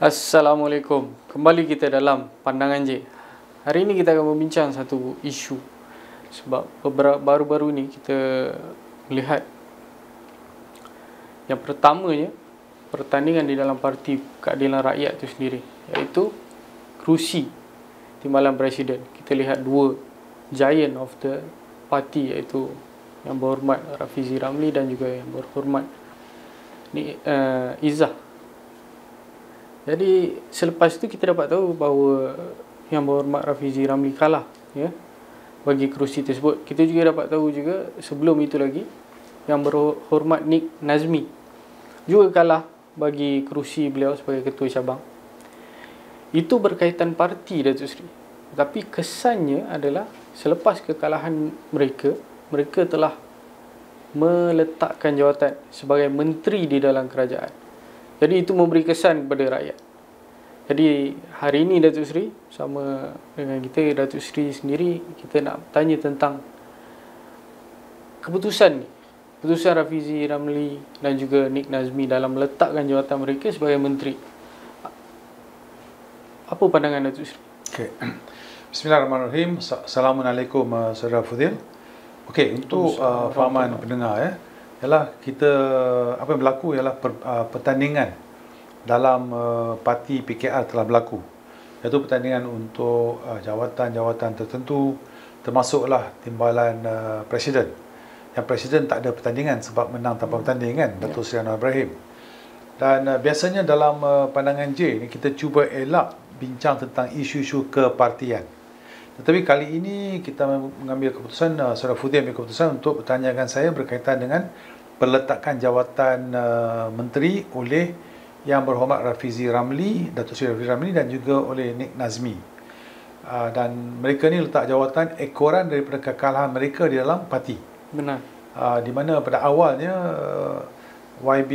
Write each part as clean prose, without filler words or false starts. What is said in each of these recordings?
Assalamualaikum. Kembali kita dalam Pandangan J. Hari ini kita akan membincang satu isu. Sebab baru-baru ni kita melihat yang pertamanya pertandingan di dalam Parti Keadilan Rakyat itu sendiri, iaitu kerusi Timbalan Presiden. Kita lihat dua giant of the party, iaitu Yang Berhormat Rafizi Ramli dan juga Yang Berhormat Izzah. Jadi selepas itu kita dapat tahu bahawa Yang Berhormat Rafizi Ramli kalah, ya, bagi kerusi tersebut. Kita juga dapat tahu juga sebelum itu lagi Yang Berhormat Nik Nazmi juga kalah bagi kerusi beliau sebagai ketua cabang. Itu berkaitan parti, Datuk Seri. Tapi kesannya adalah selepas kekalahan mereka telah meletakkan jawatan sebagai menteri di dalam kerajaan. Jadi itu memberi kesan kepada rakyat. Jadi hari ini Datuk Seri sama dengan kita, Datuk Seri sendiri, kita nak tanya tentang keputusan Rafizi Ramli dan juga Nik Nazmi dalam meletakkan jawatan mereka sebagai menteri. Apa pandangan Datuk Seri? Okay. Bismillahirrahmanirrahim. Assalamualaikum Saudara Fudil. Okey, untuk fahaman pendengar, ialah kita apa yang berlaku ialah pertandingan dalam parti PKR telah berlaku, iaitu pertandingan untuk jawatan-jawatan tertentu, termasuklah timbalan presiden. Yang presiden tak ada pertandingan sebab menang tanpa pertandingan, Datuk Seri Anwar Ibrahim. Dan biasanya dalam Pandangan J ni kita cuba elak bincang tentang isu-isu kepartian. Tetapi kali ini kita mengambil keputusan, Saudara Fudil ambil keputusan untuk bertanyakan saya berkaitan dengan peletakan jawatan menteri oleh Yang Berhormat Rafizi Ramli, Datuk Seri Rafizi Ramli, dan juga oleh Nik Nazmi. Dan mereka ni letak jawatan ekoran daripada kekalahan mereka di dalam parti. Benar. Di mana pada awalnya YB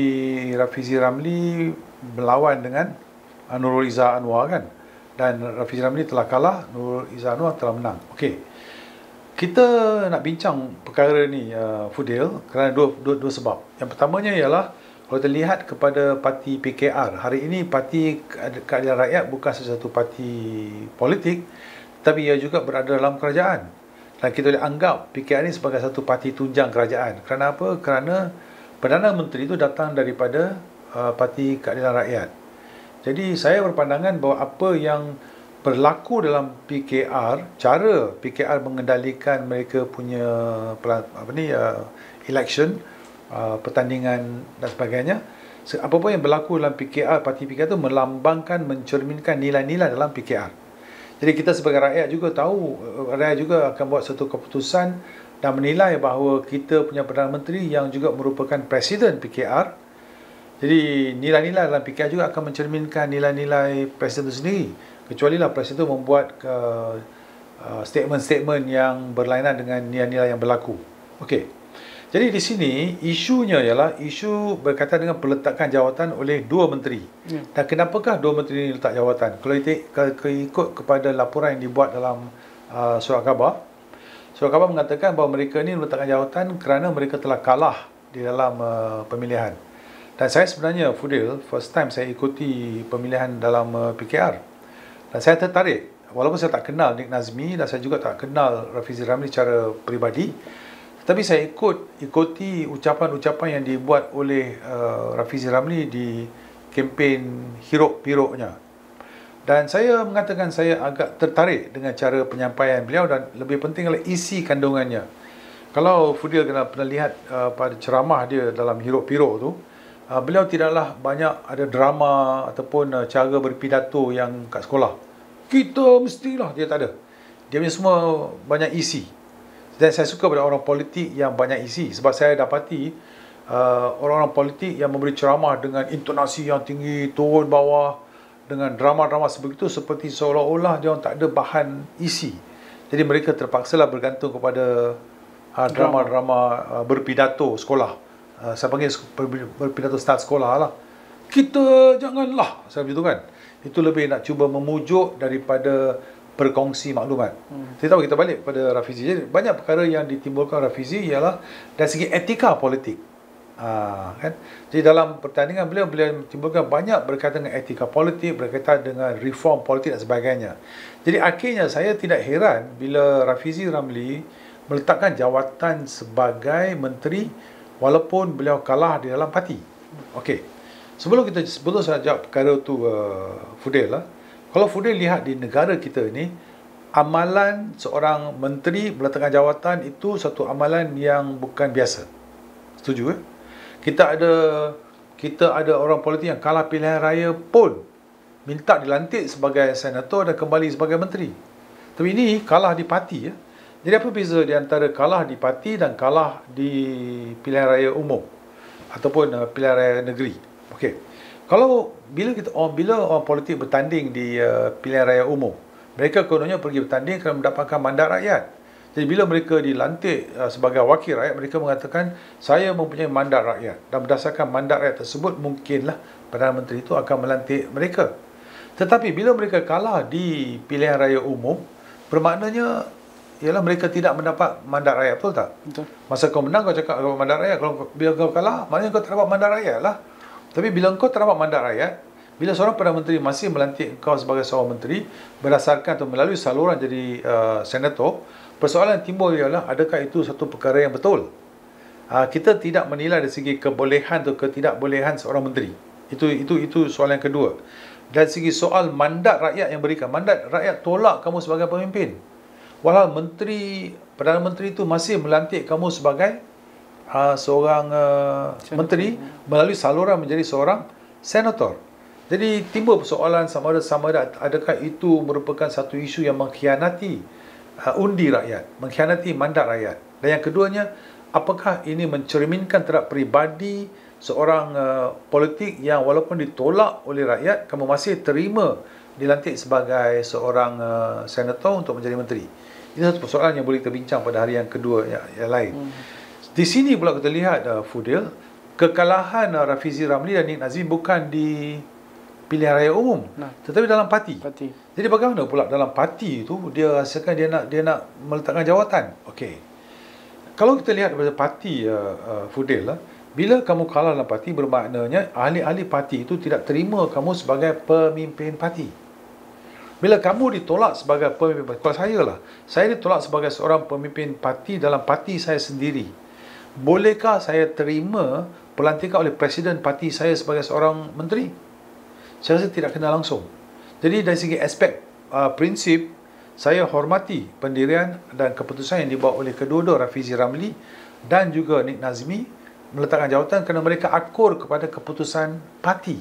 Rafizi Ramli berlawan dengan Nurul Izzah Anwar, kan? Dan Rafizi Ramli telah kalah, Nurul Izzah Anwar telah menang. Okey. Kita nak bincang perkara ni, Fudil, kerana dua sebab. Yang pertamanya ialah kalau kita lihat kepada parti PKR, hari ini Parti Keadilan Rakyat bukan sesuatu parti politik, tapi ia juga berada dalam kerajaan. Dan kita boleh anggap PKR ini sebagai satu parti tunjang kerajaan. Kerana apa? Kerana Perdana Menteri itu datang daripada Parti Keadilan Rakyat. Jadi saya berpandangan bahawa apa yang berlaku dalam PKR, cara PKR mengendalikan mereka punya election, pertandingan dan sebagainya, apa-apa yang berlaku dalam PKR, parti PKR itu melambangkan, mencerminkan nilai-nilai dalam PKR. Jadi kita sebagai rakyat juga tahu, rakyat juga akan buat satu keputusan dan menilai bahawa kita punya Perdana Menteri yang juga merupakan Presiden PKR. Jadi nilai-nilai dalam PKR juga akan mencerminkan nilai-nilai Presiden itu sendiri. Kecuali lah Presiden itu membuat statement-statement yang berlainan dengan nilai-nilai yang berlaku. Okey. Jadi di sini isunya ialah isu berkaitan dengan peletakan jawatan oleh dua menteri. Dan kenapakah dua menteri ini letak jawatan? Kalau ikut kepada laporan yang dibuat dalam surat khabar mengatakan bahawa mereka ini meletakkan jawatan kerana mereka telah kalah di dalam pemilihan. Dan saya sebenarnya, Fudil, first time saya ikuti pemilihan dalam PKR. Dan saya tertarik, walaupun saya tak kenal Nik Nazmi dan saya juga tak kenal Rafizi Ramli secara peribadi, tapi saya ikuti ucapan-ucapan yang dibuat oleh Rafizi Ramli di kempen hiruk-piruknya. Dan saya mengatakan saya agak tertarik dengan cara penyampaian beliau dan lebih penting adalah isi kandungannya. Kalau Fudil pernah lihat pada ceramah dia dalam hiruk-piruk tu, beliau tidaklah banyak ada drama ataupun cara berpidato yang kat sekolah. Kita mestilah, dia tak ada. Dia punya semua banyak isi. Dan saya suka pada orang politik yang banyak isi. Sebab saya dapati orang-orang politik yang memberi ceramah dengan intonasi yang tinggi, turun bawah, dengan drama-drama sebegitu, seperti seolah-olah dia orang tak ada bahan isi. Jadi mereka terpaksalah bergantung kepada drama-drama berpidato sekolah. Saya panggil berpidato start sekolah lah. Kita janganlah, saya begitu kan. Itu lebih nak cuba memujuk daripada berkongsi maklumat. Kita tahu, kita balik pada Rafizi. Jadi banyak perkara yang ditimbulkan Rafizi ialah dari segi etika politik. Kan? Jadi dalam pertandingan beliau timbulkan banyak berkaitan dengan etika politik, berkaitan dengan reform politik dan sebagainya. Jadi akhirnya saya tidak heran bila Rafizi Ramli meletakkan jawatan sebagai menteri walaupun beliau kalah di dalam parti. Okey. Sebelum saya jawab perkara tu, Fudil lah. Kalau Fudil lihat di negara kita ni, amalan seorang menteri meletakkan jawatan itu satu amalan yang bukan biasa. Setuju? Kita ada orang politik yang kalah pilihan raya pun minta dilantik sebagai senator dan kembali sebagai menteri. Tapi ini kalah di parti. Jadi apa beza di antara kalah di parti dan kalah di pilihan raya umum ataupun pilihan raya negeri? Okey. Kalau bila orang politik bertanding di pilihan raya umum, mereka kononnya pergi bertanding kerana mendapatkan mandat rakyat. Jadi bila mereka dilantik sebagai wakil rakyat, mereka mengatakan saya mempunyai mandat rakyat, dan berdasarkan mandat rakyat tersebut mungkinlah Perdana Menteri itu akan melantik mereka. Tetapi bila mereka kalah di pilihan raya umum, bermaknanya ialah mereka tidak mendapat mandat rakyat, betul tak? Betul. Masa kau menang kau cakap kau dapat mandat rakyat, bila kau kalah maknanya kau tak dapat mandat rakyat lah. Tapi bila kau tak dapat mandat rakyat, bila seorang Perdana Menteri masih melantik kau sebagai seorang menteri berdasarkan atau melalui saluran jadi senator, persoalan yang timbul ialah adakah itu satu perkara yang betul? Kita tidak menilai dari segi kebolehan atau ketidakbolehan seorang menteri. Itu soalan yang kedua. Dari segi soal mandat rakyat yang berikan, mandat rakyat tolak kamu sebagai pemimpin. Walau Perdana Menteri itu masih melantik kamu sebagai seorang menteri melalui saluran menjadi seorang senator. Jadi timbul persoalan sama ada adakah itu merupakan satu isu yang mengkhianati undi rakyat, mengkhianati mandat rakyat. Dan yang keduanya, apakah ini mencerminkan terhadap peribadi seorang politik yang walaupun ditolak oleh rakyat, kamu masih terima dilantik sebagai seorang senator untuk menjadi menteri. Ini satu persoalan yang boleh kita bincang pada hari yang kedua yang lain. Di sini pula kita lihat, Fudil, kekalahan Rafizi Ramli dan Nik Nazmi bukan di pilihan raya umum, tetapi dalam parti. Jadi bagaimana pula dalam parti itu dia rasakan dia nak meletakkan jawatan? Okey. Kalau kita lihat daripada parti, Fudil, bila kamu kalah dalam parti, bermaknanya ahli-ahli parti itu tidak terima kamu sebagai pemimpin parti. Bila kamu ditolak sebagai pemimpin parti, kalau saya ditolak sebagai seorang pemimpin parti dalam parti saya sendiri, bolehkah saya terima pelantikan oleh presiden parti saya sebagai seorang menteri? Saya rasa tidak kena langsung. Jadi dari segi aspek prinsip, saya hormati pendirian dan keputusan yang dibawa oleh kedua-dua Rafizi Ramli dan juga Nik Nazmi meletakkan jawatan kerana mereka akur kepada keputusan parti.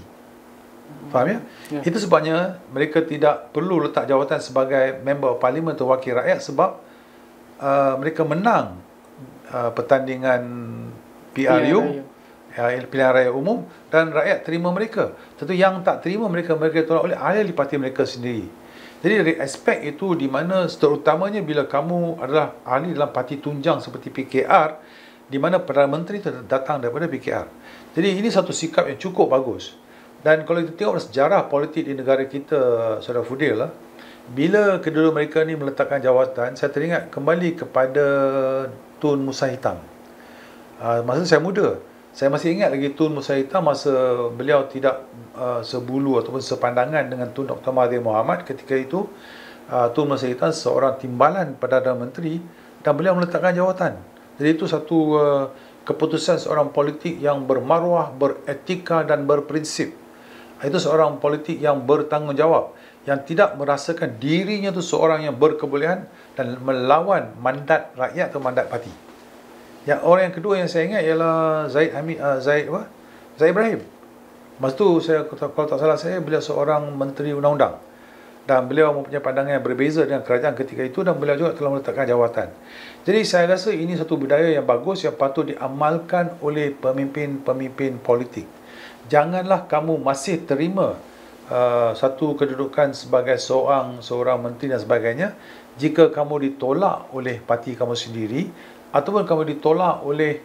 Faham ya? Itu sebabnya mereka tidak perlu letak jawatan sebagai member parlimen atau wakil rakyat sebab mereka menang pertandingan PRU, pilihan raya umum, dan rakyat terima mereka. Tentu yang tak terima mereka tolak oleh ahli parti mereka sendiri. Jadi dari aspek itu, di mana terutamanya bila kamu adalah ahli dalam parti tunjang seperti PKR, di mana Perdana Menteri itu datang daripada PKR. Jadi ini satu sikap yang cukup bagus. Dan kalau kita tengok sejarah politik di negara kita, Saudara Fudil, bila kedua mereka ni meletakkan jawatan, saya teringat kembali kepada Tun Musa Hitam. Masa saya muda, saya masih ingat lagi Tun Musa Hitam masa beliau tidak sebulu ataupun sepandangan dengan Tun Dr. Mahathir Mohamad. Ketika itu Tun Musa Hitam seorang timbalan Perdana Menteri dan beliau meletakkan jawatan. Jadi itu satu keputusan seorang politik yang bermaruah, beretika dan berprinsip. Itu seorang politik yang bertanggungjawab, yang tidak merasakan dirinya itu seorang yang berkebolehan dan melawan mandat rakyat atau mandat parti. Yang orang yang kedua yang saya ingat ialah Zaid Ibrahim. Masa tu kalau tak salah saya, beliau seorang menteri undang-undang dan beliau mempunyai pandangan yang berbeza dengan kerajaan ketika itu, dan beliau juga telah meletakkan jawatan. Jadi saya rasa ini satu budaya yang bagus yang patut diamalkan oleh pemimpin-pemimpin politik. Janganlah kamu masih terima satu kedudukan sebagai seorang menteri dan sebagainya, jika kamu ditolak oleh parti kamu sendiri ataupun kamu ditolak oleh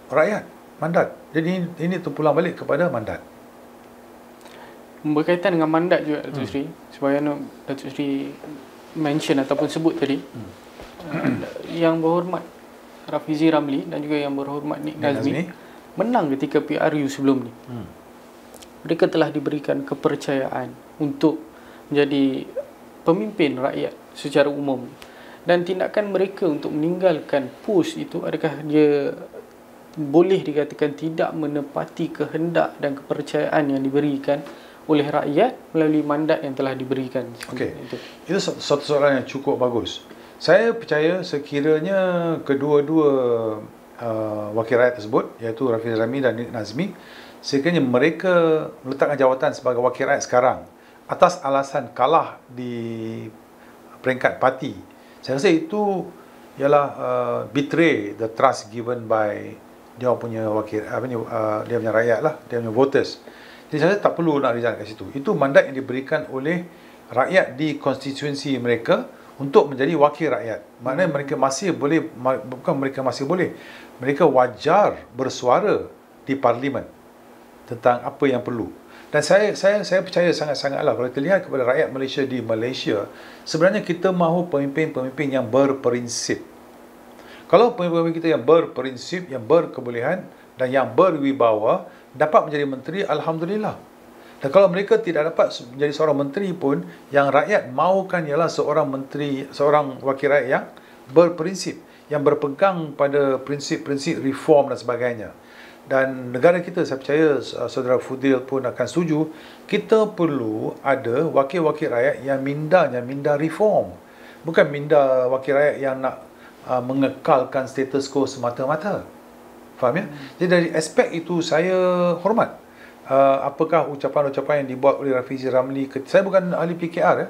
rakyat, mandat. Jadi ini terpulang balik kepada mandat. Berkaitan dengan mandat juga, Datuk Seri, sebagaimana Datuk Seri mention ataupun sebut tadi, Yang Berhormat Rafizi Ramli dan juga Yang Berhormat Nik Nazmi menang ketika PRU sebelum ni. Mereka telah diberikan kepercayaan untuk menjadi pemimpin rakyat secara umum. Dan tindakan mereka untuk meninggalkan pos itu, adakah dia boleh dikatakan tidak menepati kehendak dan kepercayaan yang diberikan oleh rakyat melalui mandat yang telah diberikan? Okey. Itu satu soalan yang cukup bagus. Saya percaya sekiranya kedua-dua wakil rakyat tersebut, iaitu Rafizi Ramli dan Nik Nazmi, sekiranya mereka meletakkan jawatan sebagai wakil rakyat sekarang atas alasan kalah di peringkat parti, saya rasa itu ialah betray the trust given by dia punya wakil, dia punya rakyat lah, dia punya voters. Jadi saya tak perlu nak resign kat situ. Itu mandat yang diberikan oleh rakyat di konstituensi mereka untuk menjadi wakil rakyat. Maknanya mereka masih boleh, bukan mereka masih boleh, mereka wajar bersuara di parlimen tentang apa yang perlu. Dan saya percaya sangat-sangatlah kalau kita lihat kepada rakyat Malaysia di Malaysia, sebenarnya kita mahu pemimpin-pemimpin yang berprinsip. Kalau pemimpin kita yang berprinsip, yang berkebolehan dan yang berwibawa dapat menjadi menteri, alhamdulillah. Dan kalau mereka tidak dapat menjadi seorang menteri pun, yang rakyat mahukan ialah seorang menteri, seorang wakil rakyat yang berprinsip, yang berpegang pada prinsip-prinsip reform dan sebagainya. Dan negara kita, saya percaya saudara Fudil pun akan setuju, kita perlu ada wakil-wakil rakyat yang minda reform. Bukan minda wakil rakyat yang nak mengekalkan status quo semata-mata. Faham ya? Jadi dari aspek itu saya hormat. Apakah ucapan-ucapan yang dibuat oleh Rafizi Ramli, saya bukan ahli PKR ya.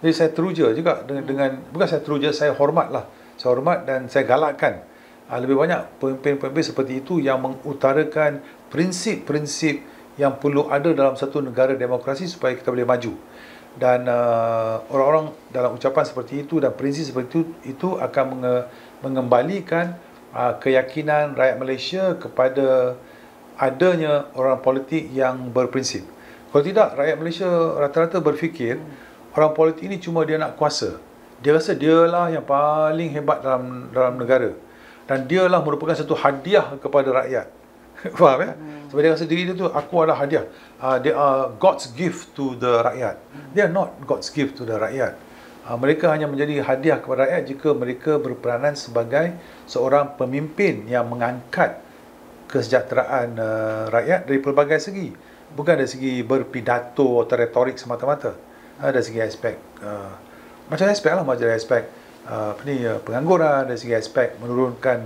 Jadi saya teruja juga dengan bukan saya teruja, saya hormatlah. Saya hormat dan saya galakkan lebih banyak pemimpin-pemimpin seperti itu yang mengutarakan prinsip-prinsip yang perlu ada dalam satu negara demokrasi supaya kita boleh maju. Dan orang-orang dalam ucapan seperti itu dan prinsip seperti itu akan mengembalikan keyakinan rakyat Malaysia kepada adanya orang politik yang berprinsip. Kalau tidak, rakyat Malaysia rata-rata berfikir orang politik ini cuma dia nak kuasa. Dia rasa dialah yang paling hebat dalam negara. Dan dialah merupakan satu hadiah kepada rakyat. Faham ya? Sebab dia rasa diri dia tu, aku adalah hadiah. They are God's gift to the rakyat. They are not God's gift to the rakyat. Mereka hanya menjadi hadiah kepada rakyat jika mereka berperanan sebagai seorang pemimpin yang mengangkat kesejahteraan rakyat dari pelbagai segi. Bukan dari segi berpidato atau retorik semata-mata. Dari segi aspek macam aspek lah, macam aspek pengangguran, dari segi aspek menurunkan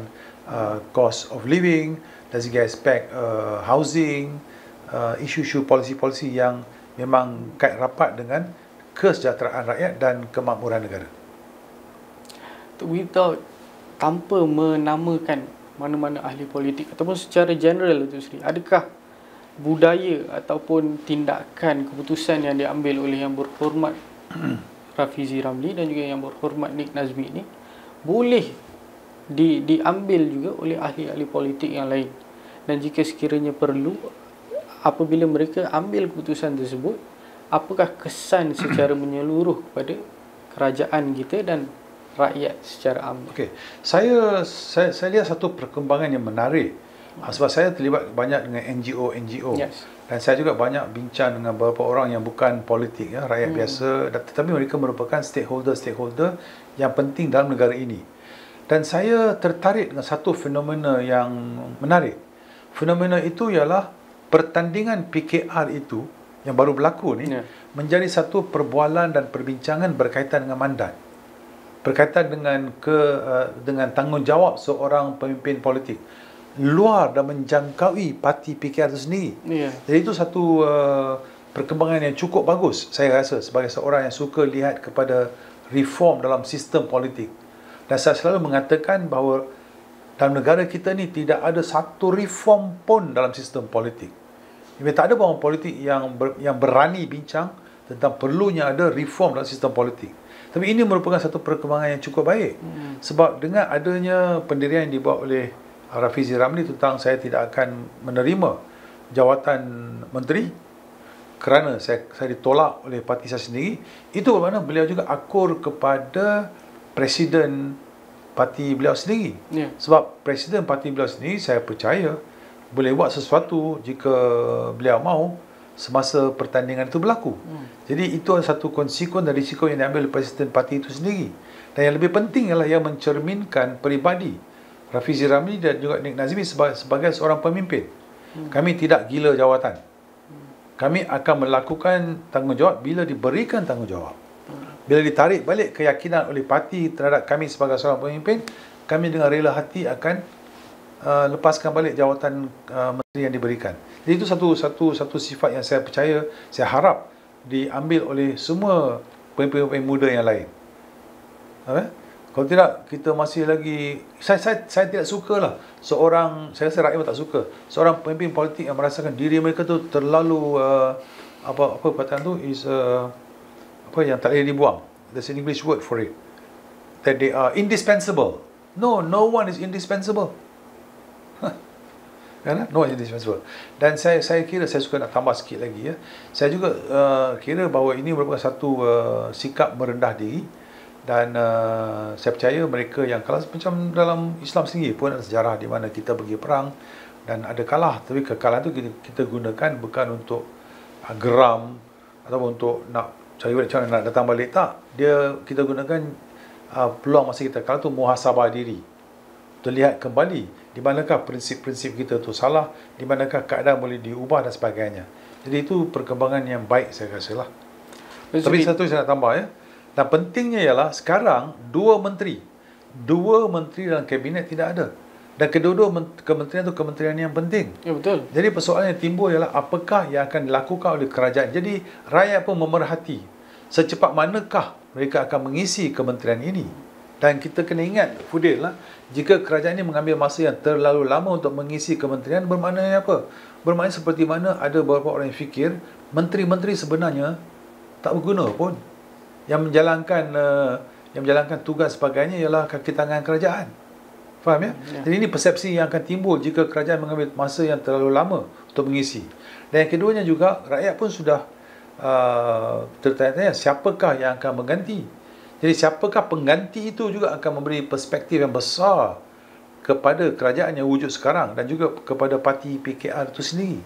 cost of living, dari segi aspek housing, isu-isu polisi-polisi yang memang kait rapat dengan kesejahteraan rakyat dan kemakmuran negara. Tanpa menamakan mana-mana ahli politik ataupun secara general itu sendiri, adakah budaya ataupun tindakan keputusan yang diambil oleh Yang Berhormat Rafizi Ramli dan juga Yang Berhormat Nik Nazmi ini boleh diambil juga oleh ahli-ahli politik yang lain? Dan jika sekiranya perlu, apabila mereka ambil keputusan tersebut, apakah kesan secara menyeluruh kepada kerajaan kita dan rakyat secara am? Okey, saya lihat satu perkembangan yang menarik. Sebab saya terlibat banyak dengan NGO. Yes. Dan saya juga banyak bincang dengan beberapa orang yang bukan politik, ya, rakyat biasa, tetapi mereka merupakan stakeholder yang penting dalam negara ini. Dan saya tertarik dengan satu fenomena yang menarik. Fenomena itu ialah pertandingan PKR itu yang baru berlaku ni, menjadi satu perbualan dan perbincangan berkaitan dengan mandat, berkaitan dengan tanggungjawab seorang pemimpin politik luar dan menjangkaui parti PKR itu sendiri. Jadi itu satu perkembangan yang cukup bagus, saya rasa, sebagai seorang yang suka lihat kepada reform dalam sistem politik. Dan saya selalu mengatakan bahawa dalam negara kita ni tidak ada satu reform pun dalam sistem politik. Tak ada orang politik yang berani bincang tentang perlunya ada reform dalam sistem politik. Tapi ini merupakan satu perkembangan yang cukup baik. Sebab dengan adanya pendirian yang dibuat oleh Rafizi Ramli tentang saya tidak akan menerima jawatan menteri kerana saya ditolak oleh parti saya sendiri, itu bermakna beliau juga akur kepada presiden parti beliau sendiri. Sebab presiden parti beliau sendiri, saya percaya boleh buat sesuatu jika beliau mahu semasa pertandingan itu berlaku. Jadi itu adalah satu konsekuen dan risiko yang diambil oleh presiden parti itu sendiri. Dan yang lebih penting ialah yang mencerminkan peribadi Rafizi Ramli dan juga Nik Nazmi sebagai seorang pemimpin. Kami tidak gila jawatan. Kami akan melakukan tanggungjawab bila diberikan tanggungjawab. Bila ditarik balik keyakinan oleh parti terhadap kami sebagai seorang pemimpin, kami dengan rela hati akan lepaskan balik jawatan menteri yang diberikan. Jadi itu satu sifat yang saya percaya, saya harap diambil oleh semua pemimpin-pemimpin muda yang lain. Kalau tidak, kita masih lagi, saya tidak sukalah seorang, saya rasa rakyat tak suka seorang pemimpin politik yang merasakan diri mereka tu terlalu apa perkataan tu is apa yang tak boleh dibuang. There's an English word for it, that they are indispensable. No one is indispensable. No one is indispensable. Dan saya kira, saya suka nak tambah sikit lagi, ya. Saya juga kira bahawa ini merupakan satu sikap merendah diri. Dan saya percaya mereka yang kalah, macam dalam Islam sendiri pun ada sejarah di mana kita pergi perang dan ada kalah, tapi kekalahan itu kita gunakan bukan untuk geram ataupun untuk nak cari balik macam mana nak datang balik, tak. Kita gunakan peluang masa kita kalah tu muhasabah diri, terlihat kembali di manakah prinsip-prinsip kita tu salah, di manakah keadaan boleh diubah dan sebagainya. Jadi itu perkembangan yang baik saya rasa lah. Tapi satu saya nak tambah, ya. Dan pentingnya ialah sekarang dua menteri dalam kabinet tidak ada. Dan kedua-dua kementerian itu kementerian yang penting. Ya, betul. Jadi persoalan yang timbul ialah apakah yang akan dilakukan oleh kerajaan. Jadi rakyat pun memerhati secepat manakah mereka akan mengisi kementerian ini. Dan kita kena ingat, Fudil, jika kerajaan ini mengambil masa yang terlalu lama untuk mengisi kementerian, bermaknanya apa? Bermaknanya seperti mana ada beberapa orang yang fikir menteri-menteri sebenarnya tak berguna pun. Yang menjalankan tugas sebagainya ialah kaki tangan kerajaan. Faham, ya? Jadi ini persepsi yang akan timbul jika kerajaan mengambil masa yang terlalu lama untuk mengisi. Dan yang keduanya juga, rakyat pun sudah tertanya-tanya siapakah yang akan mengganti. Jadi siapakah pengganti itu juga akan memberi perspektif yang besar kepada kerajaan yang wujud sekarang dan juga kepada parti PKR itu sendiri.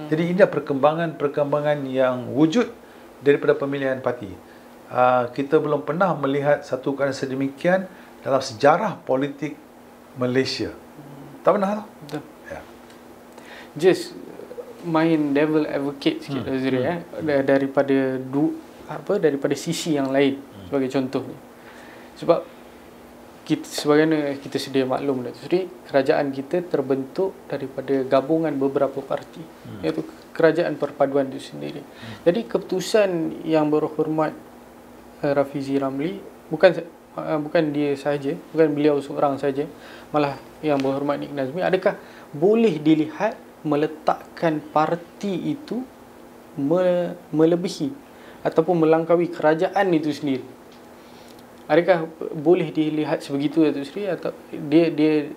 Jadi ini adalah perkembangan yang wujud daripada pemilihan parti. Kita belum pernah melihat satu keadaan sedemikian dalam sejarah politik Malaysia. Tak pernah lah. Betul. Ya. Just main devil advocate sikit, Azri, daripada sisi yang lain, sebagai contoh ni. Sebab sebagaimana kita sedia maklum, Azri, kerajaan kita terbentuk daripada gabungan beberapa parti, iaitu kerajaan perpaduan itu sendiri. Jadi keputusan yang berhormat Rafizi Ramli, bukan dia sahaja, bukan beliau seorang saja, malah yang berhormat Nik Nazmi, adakah boleh dilihat meletakkan parti itu melebihi ataupun melangkaui kerajaan itu sendiri? Adakah boleh dilihat sebegitu, Datuk Seri, atau dia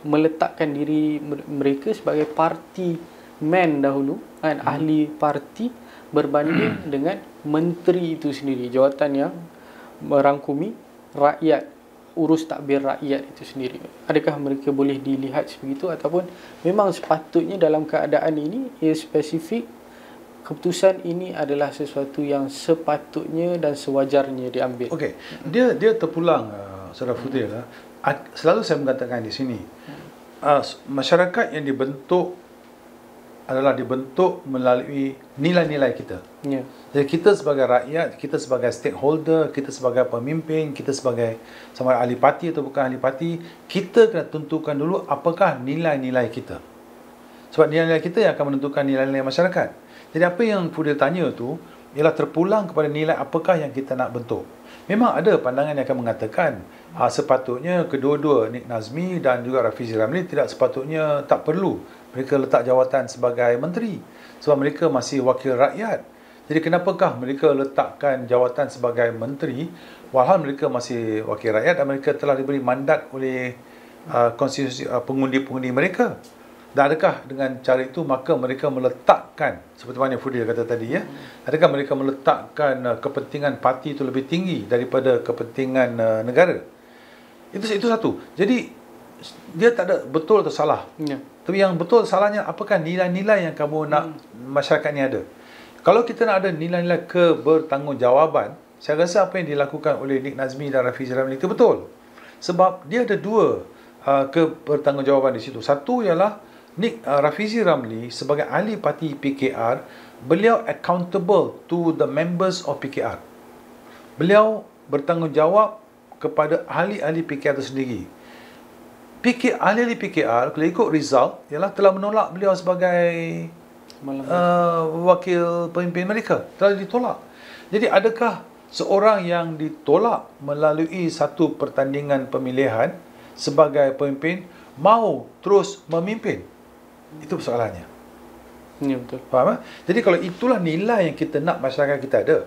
meletakkan diri mereka sebagai parti man dahulu, kan, ahli parti, berbanding dengan menteri itu sendiri, jawatan yang merangkumi rakyat, urus takbir rakyat itu sendiri? Adakah mereka boleh dilihat sebegitu, ataupun memang sepatutnya dalam keadaan ini ia spesifik, keputusan ini adalah sesuatu yang sepatutnya dan sewajarnya diambil? Okey, dia terpulang, Saudara Fudil, selalu saya mengatakan di sini, masyarakat yang dibentuk adalah dibentuk melalui nilai-nilai kita. Ya. Jadi kita sebagai rakyat, kita sebagai stakeholder, kita sebagai pemimpin, kita sebagai sama ahli parti atau bukan ahli parti, kita kena tentukan dulu apakah nilai-nilai kita. Sebab nilai-nilai kita yang akan menentukan nilai-nilai masyarakat. Jadi apa yang Fudil tanya tu ialah terpulang kepada nilai apakah yang kita nak bentuk. Memang ada pandangan yang akan mengatakan sepatutnya kedua-dua, Nik Nazmi dan juga Rafizi Ramli, tidak sepatutnya, tak perlu mereka letak jawatan sebagai menteri. Sebab mereka masih wakil rakyat. Jadi kenapakah mereka letakkan jawatan sebagai menteri walhal mereka masih wakil rakyat dan mereka telah diberi mandat oleh konstitusi pengundi-pengundi mereka? Dan adakah dengan cara itu maka mereka meletakkan, seperti mana Fudil kata tadi ya, adakah mereka meletakkan kepentingan parti itu lebih tinggi daripada kepentingan negara? Itu satu. Jadi dia tak ada betul atau salah. Ya. Tapi yang betul salahnya apakah nilai-nilai yang kamu nak masyarakat ni ada? Kalau kita nak ada nilai-nilai kebertanggungjawaban, saya rasa apa yang dilakukan oleh Nik Nazmi dan Rafizi Ramli itu betul. Sebab dia ada dua kebertanggungjawaban di situ. Satu ialah Rafizi Ramli sebagai ahli parti PKR, beliau accountable to the members of PKR. Beliau bertanggungjawab kepada ahli-ahli PKR itu sendiri. Ahli-ahli PKR, kalau ikut result, ialah telah menolak beliau sebagai wakil pemimpin mereka. Telah ditolak. Jadi adakah seorang yang ditolak melalui satu pertandingan pemilihan sebagai pemimpin mahu terus memimpin? Itu persoalannya. Ya, betul. Faham? Jadi kalau itulah nilai yang kita nak masyarakat kita ada.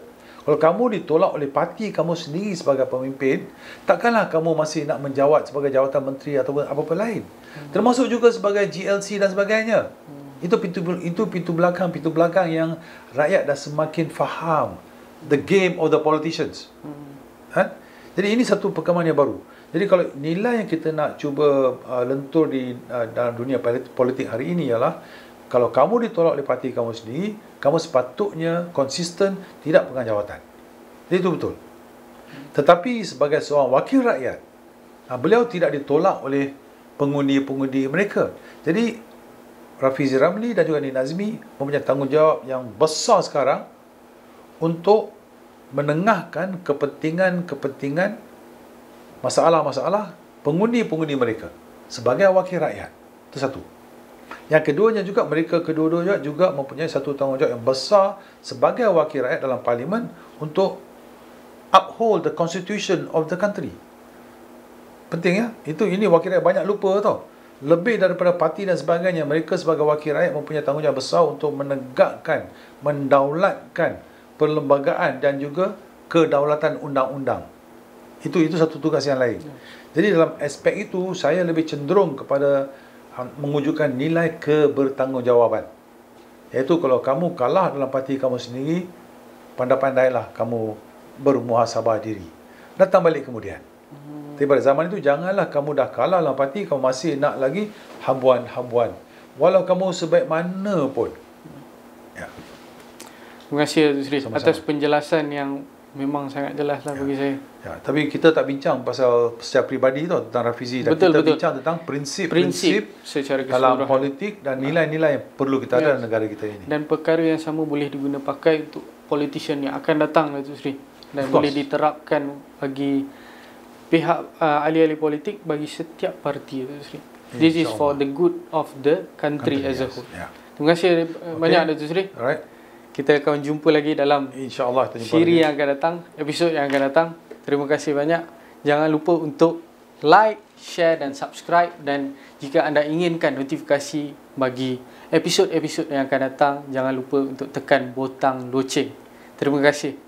Kalau kamu ditolak oleh parti kamu sendiri sebagai pemimpin, takkanlah kamu masih nak menjawat sebagai jawatan menteri atau apa-apa lain. Termasuk juga sebagai GLC dan sebagainya. Itu pintu belakang yang rakyat dah semakin faham the game of the politicians. Jadi ini satu perkembangan yang baru. Jadi kalau nilai yang kita nak cuba lentur di dalam dunia politik hari ini ialah kalau kamu ditolak oleh parti kamu sendiri, kamu sepatutnya konsisten tidak pegang jawatan. Jadi itu betul. Tetapi sebagai seorang wakil rakyat, beliau tidak ditolak oleh pengundi-pengundi mereka. Jadi Rafizi Ramli dan juga Nik Nazmi mempunyai tanggungjawab yang besar sekarang untuk menengahkan kepentingan masalah-masalah pengundi-pengundi mereka sebagai wakil rakyat. Itu satu. Yang keduanya juga, mereka kedua-duanya juga mempunyai satu tanggungjawab yang besar sebagai wakil rakyat dalam parlimen untuk uphold the constitution of the country. Penting ya. Ini wakil rakyat banyak lupa tau. Lebih daripada parti dan sebagainya, mereka sebagai wakil rakyat mempunyai tanggungjawab besar untuk menegakkan, mendaulatkan perlembagaan dan juga kedaulatan undang-undang. Itu satu tugas yang lain. Jadi dalam aspek itu, saya lebih cenderung kepada mewujudkan nilai kebertanggungjawaban. Iaitu kalau kamu kalah dalam parti kamu sendiri, pandai-pandailah kamu bermuhasabah diri. Datang balik kemudian. Tapi pada zaman itu, janganlah kamu dah kalah dalam parti, kamu masih nak lagi habuan-habuan. Walau kamu sebaik mana pun. Ya. Terima kasih Datuk Seri atas penjelasan yang memang sangat jelas lah bagi saya. Ya, tapi kita tak bincang pasal secara peribadi tau tentang Rafizi. Kita bincang tentang prinsip secara dalam politik dan nilai-nilai yang perlu kita ada dalam negara kita ini. Dan perkara yang sama boleh diguna pakai untuk politician yang akan datang Datuk Seri. Dan boleh diterapkan bagi pihak ahli-ahli politik bagi setiap parti Datuk Seri. This is for the good of the country as a whole. Yeah. Terima kasih banyak Datuk Seri. Alright. Kita akan jumpa lagi dalam InsyaAllah siri yang akan datang, episod yang akan datang. Terima kasih banyak. Jangan lupa untuk like, share dan subscribe. Dan jika anda inginkan notifikasi bagi episod-episod yang akan datang, jangan lupa untuk tekan butang loceng. Terima kasih.